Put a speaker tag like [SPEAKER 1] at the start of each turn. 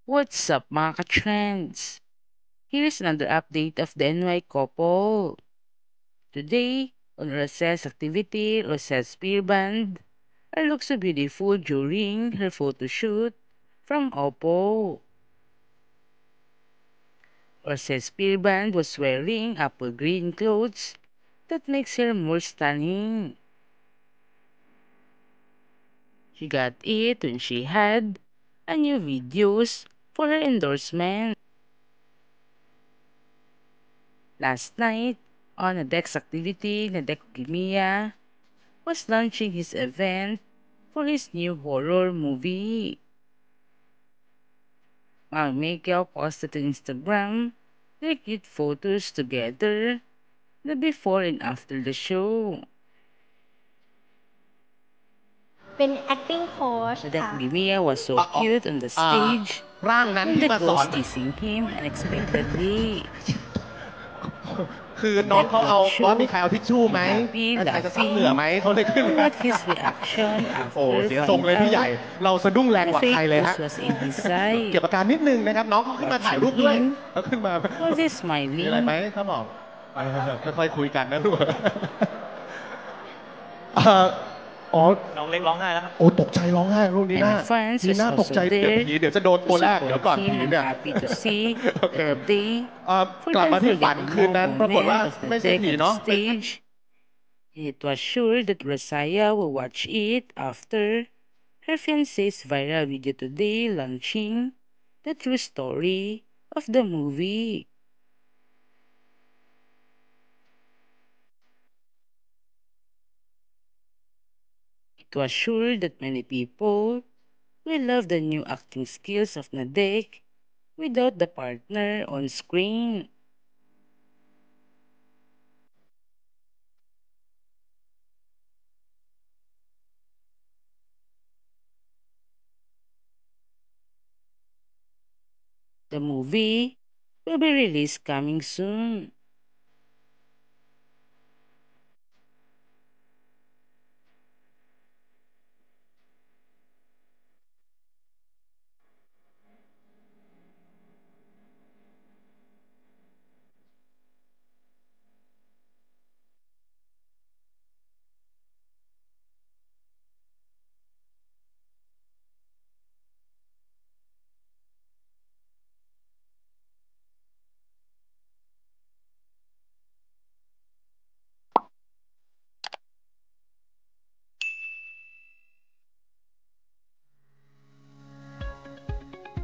[SPEAKER 1] What's up mga ka-trends? Here's another update of the NY couple. Today, on Roselle's activity, Roselle Spearband, her looks so beautiful during her photo shoot from Oppo. Roselle Spearband was wearing apple green clothes that makes her more stunning. She got it when she had a new videos for her endorsement. Last night, on a Dex activity, Nadek Gimiya was launching his event for his new horror movie. Mang Miguel posted on Instagram their cute photos together the before and after the show.
[SPEAKER 2] เป็น acting coach
[SPEAKER 1] Nadek
[SPEAKER 2] ค่ะ
[SPEAKER 1] Gimiya was so
[SPEAKER 3] อ๋อ
[SPEAKER 1] cute on the
[SPEAKER 3] อ่า
[SPEAKER 1] stage
[SPEAKER 3] ร่างนั้น
[SPEAKER 1] when
[SPEAKER 3] ที่
[SPEAKER 1] the
[SPEAKER 3] มาสอ
[SPEAKER 1] girls
[SPEAKER 3] น
[SPEAKER 1] teasing him unexpectedly.
[SPEAKER 3] คือน้อง
[SPEAKER 1] Nadek
[SPEAKER 3] เขาเอา
[SPEAKER 1] looked
[SPEAKER 3] ว่ามีใค
[SPEAKER 1] shocked
[SPEAKER 3] รเอาทิชชู่ไหม
[SPEAKER 1] and happy
[SPEAKER 3] ใครจะซับเหงื่อ
[SPEAKER 1] laughing
[SPEAKER 3] ไหมเขาเลยขึ้น
[SPEAKER 1] and
[SPEAKER 3] มา
[SPEAKER 1] what his reaction
[SPEAKER 3] โอ้
[SPEAKER 1] after
[SPEAKER 3] เสียทรง
[SPEAKER 1] finding
[SPEAKER 3] เลยพี่ใหญ่
[SPEAKER 1] out
[SPEAKER 3] เราสะดุ้งแรง
[SPEAKER 1] the
[SPEAKER 3] กว่าใคร
[SPEAKER 1] fake
[SPEAKER 3] เลย
[SPEAKER 1] news
[SPEAKER 3] ฮะ
[SPEAKER 1] was in his
[SPEAKER 3] เก็บ
[SPEAKER 1] side.
[SPEAKER 3] อาการนิดนึงนะครับ น้องเขาขึ้นมาถ่ายรูป
[SPEAKER 1] Watching
[SPEAKER 3] ด้วย
[SPEAKER 1] him,
[SPEAKER 3] เขาขึ้นมา
[SPEAKER 1] was he
[SPEAKER 3] มีอะไรไหม
[SPEAKER 1] smiling?
[SPEAKER 3] เขาบอกค่อยๆคุยกันนะลูกอ๋อ
[SPEAKER 4] น้องเล็กร้องไห้แล้วครับ
[SPEAKER 3] โอ้ตกใจร้องไห้ลูกนี
[SPEAKER 1] And
[SPEAKER 3] น่า
[SPEAKER 1] the fans
[SPEAKER 3] นี
[SPEAKER 1] was
[SPEAKER 3] น่าตกใจ
[SPEAKER 1] also
[SPEAKER 3] เดี๋ยว
[SPEAKER 1] there
[SPEAKER 3] ผีเดี๋ยวจะโดน
[SPEAKER 1] to
[SPEAKER 3] ตัวแรกเดี๋ยว
[SPEAKER 1] support
[SPEAKER 3] ก่อน
[SPEAKER 1] him
[SPEAKER 3] ผี
[SPEAKER 1] and
[SPEAKER 3] เนี่ย
[SPEAKER 1] happy to see
[SPEAKER 3] โอเค
[SPEAKER 1] that they
[SPEAKER 3] กลับมาที่ฝัน
[SPEAKER 1] forgot
[SPEAKER 3] คืนนั้น ปรากฏ
[SPEAKER 1] moment
[SPEAKER 3] ว่า
[SPEAKER 1] of the
[SPEAKER 3] ไม่ใช่
[SPEAKER 1] deck
[SPEAKER 3] ผี
[SPEAKER 1] on
[SPEAKER 3] เนาะ
[SPEAKER 1] stage. It was sure that Rosaya will watch it after her fiancé's viral video today launching the true story of the movie. It was sure that many people will love the new acting skills of Nadek without the partner on screen. The movie will be released coming soon.